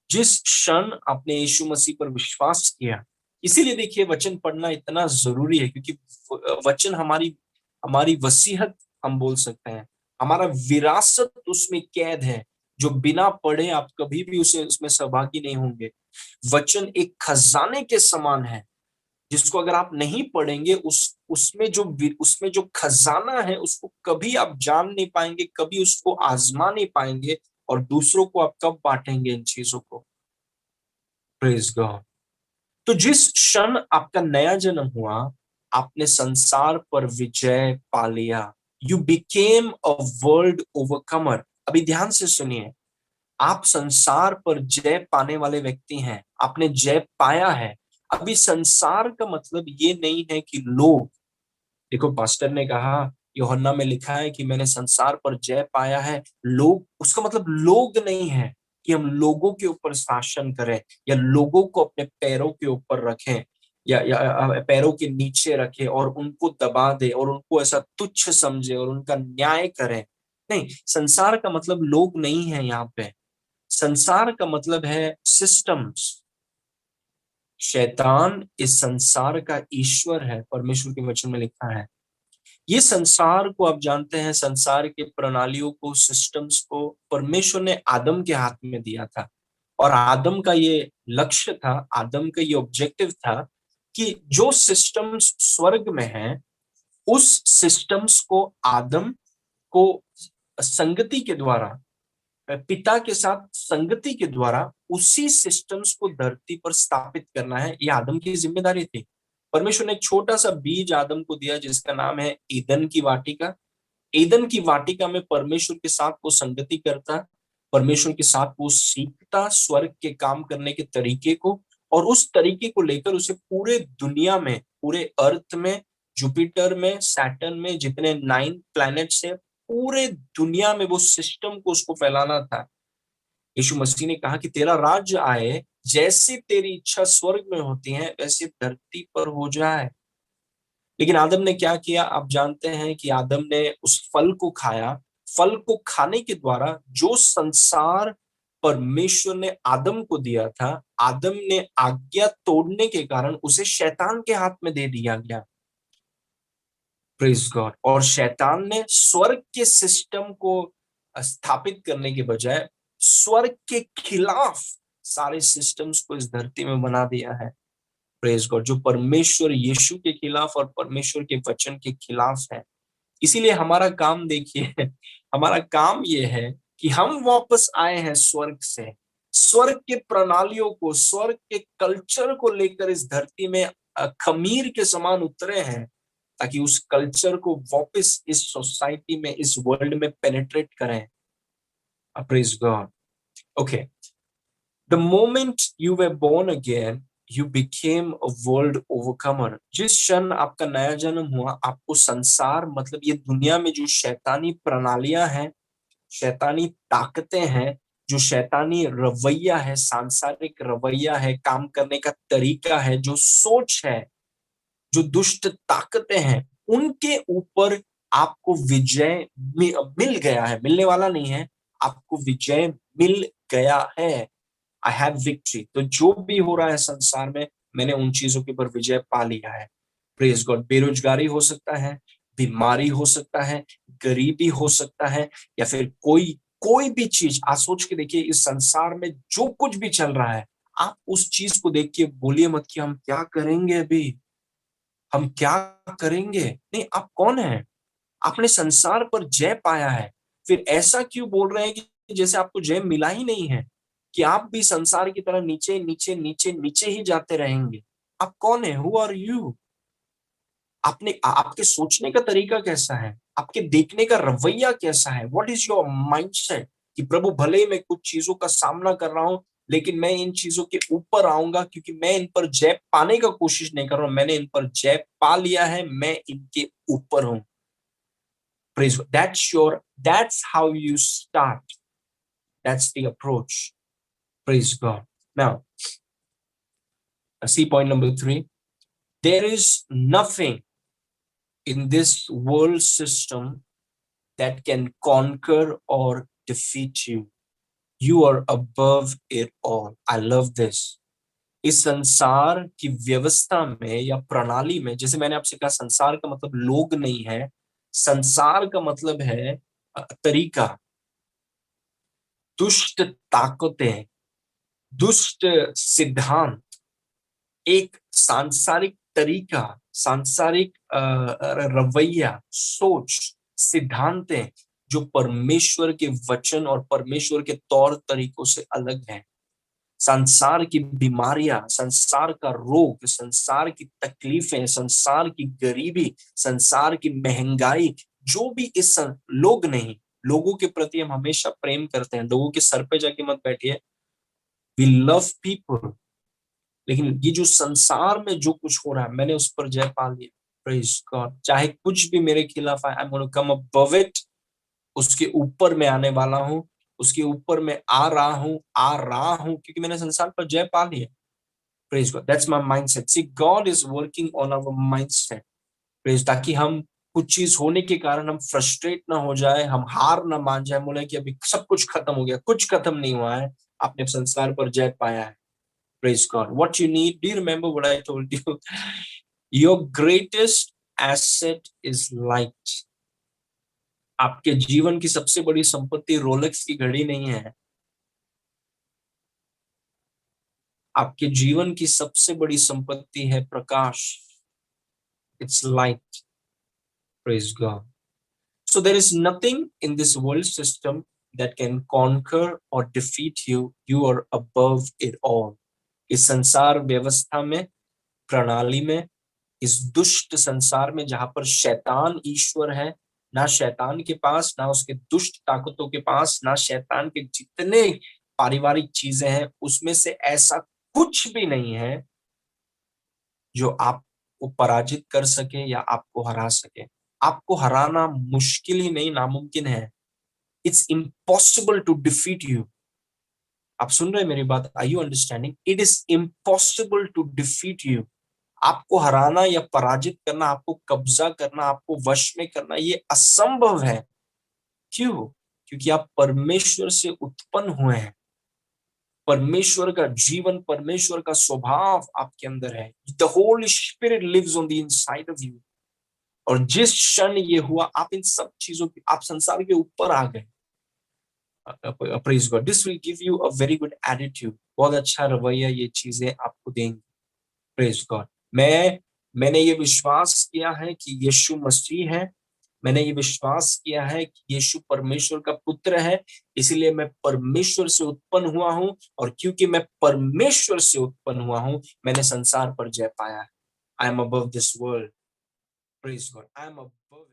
जिस क्षण आपने यीशु मसीह पर विश्वास किया, इसीलिए देखिए वचन पढ़ना इतना जरूरी है, क्योंकि वचन हमारी हमारी वसीहत हम बोल सकते हैं, हमारा विरासत उसमें कैद है, जो बिना पढ़े आप कभी भी उसे उसमें सहभागी नहीं होंगे। वचन एक खजाने के समान है, जिसको अगर आप नहीं पढ़ेंगे, उसमें जो खजाना है उसको कभी आप जान नहीं पाएंगे, कभी उसको आजमा नहीं पाएंगे, और दूसरों को आप कब बांटेंगे इन चीजों को। Praise God. तो जिस क्षण आपका नया जन्म हुआ, आपने संसार पर विजय पा लिया। You became a world overcomer. अभी ध्यान से सुनिए, आप संसार पर जय पाने वाले व्यक्ति हैं, आपने जय पाया है। अभी संसार का मतलब ये नहीं है कि लोग, देखो पास्टर ने कहा, यूहन्ना में लिखा है कि मैंने संसार पर जय पाया है, लोग, उसका मतलब लोग नहीं है कि हम लोगों के ऊपर शासन करें, या लोगों को अपने पैरों के ऊपर रखें, या पैरों के नीचे रखें और उनको दबा दे और उनको ऐसा तुच्छ समझे और उनका न्याय करें। नहीं, संसार का मतलब लोग नहीं है यहाँ पे। संसार का मतलब है सिस्टम्स। शैतान इस संसार का ईश्वर है, परमेश्वर के वचन में लिखा है। ये संसार को आप जानते हैं, संसार के प्रणालियों को, सिस्टम्स को परमेश्वर ने आदम के हाथ में दिया था। और आदम का ये लक्ष्य था, आदम का ये ऑब्जेक्टिव था कि जो सिस्टम्स स्वर्ग में है, उस सिस्टम्स को आदम को संगति के द्वारा, पिता के साथ संगति के द्वारा उसी सिस्टम्स को धरती पर स्थापित करना है। ये आदम की जिम्मेदारी थी। परमेश्वर ने एक छोटा सा बीज आदम को दिया, जिसका नाम है ईदन की वाटिका। ईदन की वाटिका में परमेश्वर के साथ वो संगति करता, परमेश्वर के साथ वो सीखता स्वर्ग के काम करने के तरीके को, और उस तरीके को लेकर उसे पूरे दुनिया में, पूरे अर्थ में, जुपिटर में, सैटर्न में, जितने 9 प्लैनेट्स है, पूरे दुनिया में वो सिस्टम को उसको फैलाना था। यीशु मसीह ने कहा कि तेरा राज्य आए, जैसे तेरी इच्छा स्वर्ग में होती है वैसे धरती पर हो जाए। लेकिन आदम ने क्या किया, आप जानते हैं कि आदम ने उस फल को खाया। फल को खाने के द्वारा जो संसार परमेश्वर ने आदम को दिया था, आदम ने आज्ञा तोड़ने के कारण उसे शैतान के हाथ में दे दिया गया। Praise God. और शैतान ने स्वर्ग के सिस्टम को स्थापित करने के बजाय स्वर्ग के खिलाफ सारे सिस्टम्स को इस धरती में बना दिया है। Praise God. जो परमेश्वर यीशु के खिलाफ और परमेश्वर के वचन के खिलाफ है। इसीलिए हमारा काम देखिए, हमारा काम ये है कि हम वापस आए हैं स्वर्ग से, स्वर्ग के प्रणालियों को, स्वर्ग के कल्चर को लेकर इस धरती में खमीर के समान उतरे हैं, ताकि उस कल्चर को वापस इस सोसाइटी में, इस वर्ल्ड में पेनिट्रेट करें। Praise God. Okay, the moment you were born again, you became a world overcomer. जिस क्षण आपका नया जन्म हुआ, आपको संसार, मतलब ये दुनिया में जो शैतानी प्रणालियां हैं, शैतानी ताकतें हैं, जो शैतानी रवैया है, सांसारिक रवैया है, काम करने का तरीका है, जो सोच है, जो दुष्ट ताकतें हैं, उनके ऊपर आपको विजय मिल गया है। मिलने वाला नहीं है, आपको विजय मिल गया है। I have victory. तो जो भी हो रहा है संसार में, मैंने उन चीजों के ऊपर विजय पा लिया है। Praise God. बेरोजगारी हो सकता है, बीमारी हो सकता है, गरीबी हो सकता है, या फिर कोई कोई भी चीज। आप सोच के देखिए, इस संसार में जो कुछ भी चल रहा है, आप उस चीज को देख के बोलिए मत कि हम क्या करेंगे अभी, हम क्या करेंगे। नहीं, आप कौन है? आपने संसार पर जय पाया है। फिर ऐसा क्यों बोल रहे हैं कि जैसे आपको जय मिला ही नहीं है, कि आप भी संसार की तरह नीचे नीचे नीचे नीचे ही जाते रहेंगे। आप कौन है? Who are you? आपने आपके सोचने का तरीका कैसा है? आपके देखने का रवैया कैसा है? What is your mindset? कि प्रभु, भले ही मैं कुछ चीजों का सामना कर रहा हूं, लेकिन मैं इन चीजों के ऊपर आऊंगा, क्योंकि मैं इन पर जय पाने का कोशिश नहीं कर रहा हूं, मैंने इन पर जय पा लिया है, मैं इनके ऊपर हूं। Praise God. That's how you start. That's the approach. Praise God. Now, see point number 3. There is nothing in this world system that can conquer or defeat you. You are above it all. I love this. इस संसार की व्यवस्था में या प्रणाली में, जैसे मैंने आपसे कहा, संसार का मतलब लोग नहीं है, संसार का मतलब है तरीका, दुष्ट ताकतें, दुष्ट सिद्धांत, एक सांसारिक तरीका, सांसारिक रवैया, सोच, सिद्धांतें जो परमेश्वर के वचन और परमेश्वर के तौर तरीकों से अलग हैं। संसार की बीमारियां, संसार का रोग, संसार की तकलीफें, संसार की गरीबी, संसार की महंगाई, जो भी इस लोग नहीं, लोगों के प्रति हम हमेशा प्रेम करते हैं, लोगों के सर पे जाके मत बैठिए, वी लव पीपल, लेकिन ये जो संसार में जो कुछ हो रहा है, मैंने उस पर जय पा लिया। Praise God. चाहे कुछ भी मेरे खिलाफ आए, I am gonna come above it, उसके ऊपर मैं आने वाला हूं, उसके ऊपर मैं आ रहा हूं, क्योंकि मैंने संसार पर जय पा लिया। Praise God, that's my mindset. See, God is working on our mindset. Praise, ताकि हम कुछ चीज होने के कारण हम फ्रस्ट्रेट ना हो जाए, हम हार ना मान जाए, बोले कि अभी सब कुछ खत्म हो गया। कुछ खत्म नहीं हुआ है, आपने संसार पर जय पाया है। Praise God. What you need, do you remember what I told you? Your greatest asset is light. आपके जीवन की सबसे बड़ी संपत्ति रोलेक्स की घड़ी नहीं है। आपके जीवन की सबसे बड़ी संपत्ति है प्रकाश। It's light. Praise God. So there is nothing in this world system that can conquer or defeat you. You are above it all. इस संसार व्यवस्था में, प्रणाली में, इस दुष्ट संसार में, जहां पर शैतान ईश्वर है, ना शैतान के पास, ना उसके दुष्ट ताकतों के पास, ना शैतान के जितने पारिवारिक चीजें हैं, उसमें से ऐसा कुछ भी नहीं है जो आपको पराजित कर सके या आपको हरा सके। आपको हराना मुश्किल ही नहीं, नामुमकिन है। It's impossible to defeat you. आप सुन रहे हैं मेरी बात? Are you understanding? It is impossible to defeat you. आपको हराना या पराजित करना, आपको कब्जा करना, आपको वश में करना, ये असंभव है। क्यों? क्योंकि आप परमेश्वर से उत्पन्न हुए हैं। परमेश्वर का जीवन, परमेश्वर का स्वभाव आपके अंदर है। The Holy Spirit lives on the inside of you. और जिस क्षण ये हुआ, आप इन सब चीजों की, आप संसार के ऊपर आ गए। Praise God. This will give you a very good attitude. बहुत अच्छा रवैया ये चीजें आपको देंगी। Praise God. मैंने ये विश्वास किया है कि यीशु मसीह है। मैंने ये विश्वास किया है कि यीशु परमेश्वर का पुत्र है। इसलिए मैं परमेश्वर से उत्पन्न हुआ हूं, और क्योंकि मैं परमेश्वर से उत्पन्न हुआ हूं, मैंने संसार पर जय पाया है। I am above this world. Praise God. I am above